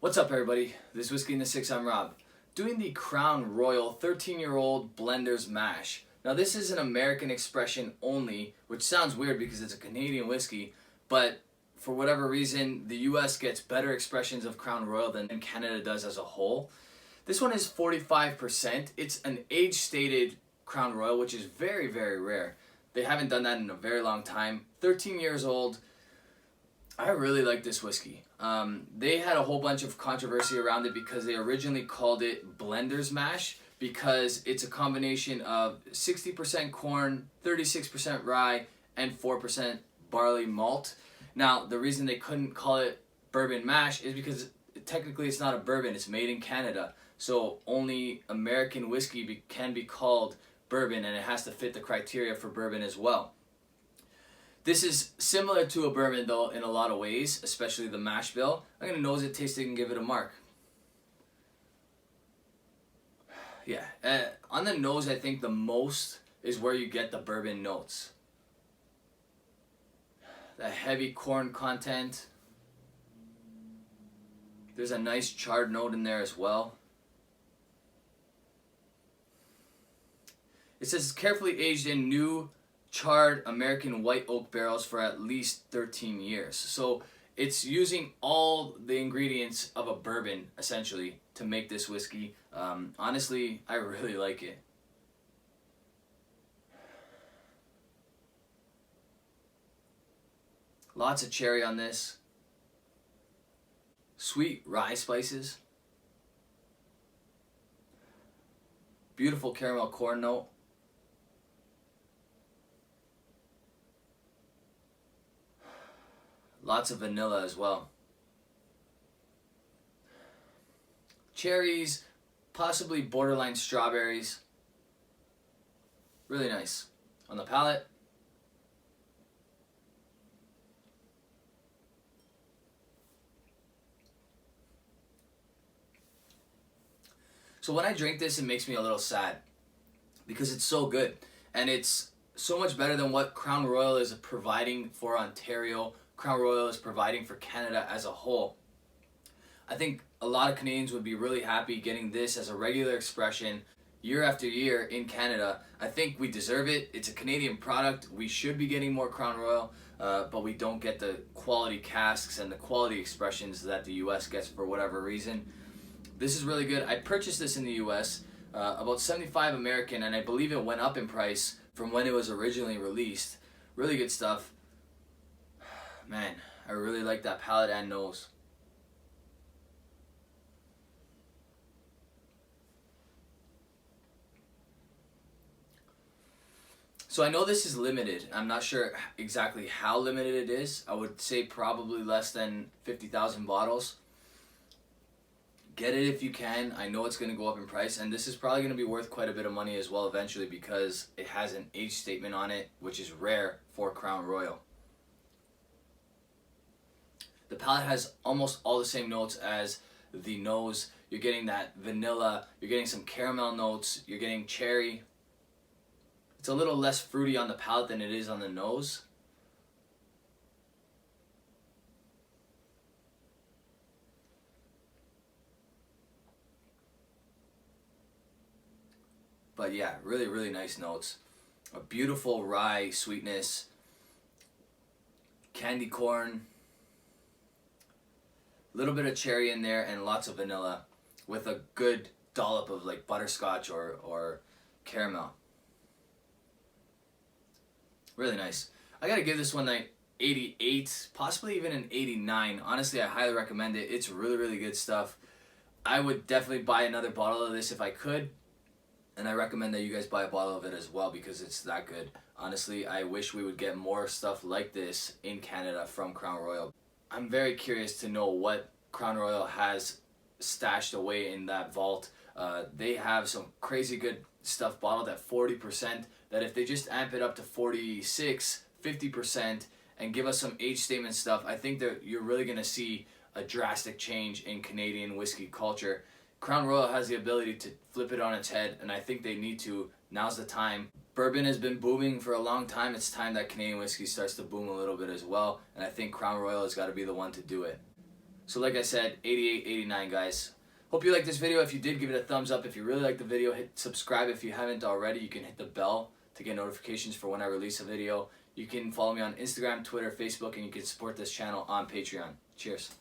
What's up, everybody? This is Whiskey in the Six. I'm Rob. Doing the Crown Royal 13-year-old Blender's Mash. Now, this is an American expression only, which sounds weird because it's a Canadian whiskey, but for whatever reason, the US gets better expressions of Crown Royal than Canada does as a whole. This one is 45%. It's an age-stated Crown Royal, which is very, very rare. They haven't done that in a very long time. 13 years old. I really like this whiskey. They had a whole bunch of controversy around it because they originally called it Blender's Mash because it's a combination of 60% corn, 36% rye, and 4% barley malt. Now, the reason they couldn't call it Bourbon Mash is because technically it's not a bourbon, it's made in Canada. So only American whiskey can be called bourbon, and it has to fit the criteria for bourbon as well. This is similar to a bourbon though in a lot of ways, especially the mash bill. I'm going to nose it, taste it, and give it a mark. Yeah, on the nose I think the most is where you get the bourbon notes. The heavy corn content. There's a nice charred note in there as well. It says carefully aged in new charred American white oak barrels for at least 13 years. So it's using all the ingredients of a bourbon essentially to make this whiskey. Honestly, I really like it. Lots of cherry on this. Sweet rye spices. Beautiful caramel corn note. Lots of vanilla as well. Cherries, possibly borderline strawberries. Really nice. On the palate. So when I drink this, it makes me a little sad because it's so good. And it's so much better than what Crown Royal is providing for Ontario. Crown Royal is providing for Canada as a whole. I think a lot of Canadians would be really happy getting this as a regular expression year after year in Canada. I think we deserve it. It's a Canadian product. We should be getting more Crown Royal, but we don't get the quality casks and the quality expressions that the US gets for whatever reason. This is really good. I purchased this in the US, about $75 American, and I believe it went up in price from when it was originally released. Really good stuff. Man, I really like that palate and nose. So I know this is limited. I'm not sure exactly how limited it is. I would say probably less than 50,000 bottles. Get it if you can. I know it's going to go up in price, and this is probably going to be worth quite a bit of money as well eventually because it has an age statement on it, which is rare for Crown Royal. The palate has almost all the same notes as the nose. You're getting that vanilla, you're getting some caramel notes, you're getting cherry. It's a little less fruity on the palate than it is on the nose. But yeah, really, really nice notes. A beautiful rye sweetness, candy corn, little bit of cherry in there, and lots of vanilla with a good dollop of like butterscotch or caramel. Really nice. I gotta give this one like 88, possibly even an 89. Honestly, I highly recommend it. It's really, really good stuff. I would definitely buy another bottle of this if I could, and I recommend that you guys buy a bottle of it as well because it's that good. Honestly, I wish we would get more stuff like this in Canada from Crown Royal. I'm very curious to know what Crown Royal has stashed away in that vault. They have some crazy good stuff bottled at 40% that if they just amp it up to 46, 50% and give us some age statement stuff, I think that you're really going to see a drastic change in Canadian whiskey culture. Crown Royal has the ability to flip it on its head, and I think they need to. Now's the time. Bourbon has been booming for a long time. It's time that Canadian whiskey starts to boom a little bit as well, and I think Crown Royal has got to be the one to do it. So like I said, 88, 89, guys. Hope you liked this video. If you did, give it a thumbs up. If you really liked the video, hit subscribe. If you haven't already, you can hit the bell to get notifications for when I release a video. You can follow me on Instagram, Twitter, Facebook, and you can support this channel on Patreon. Cheers.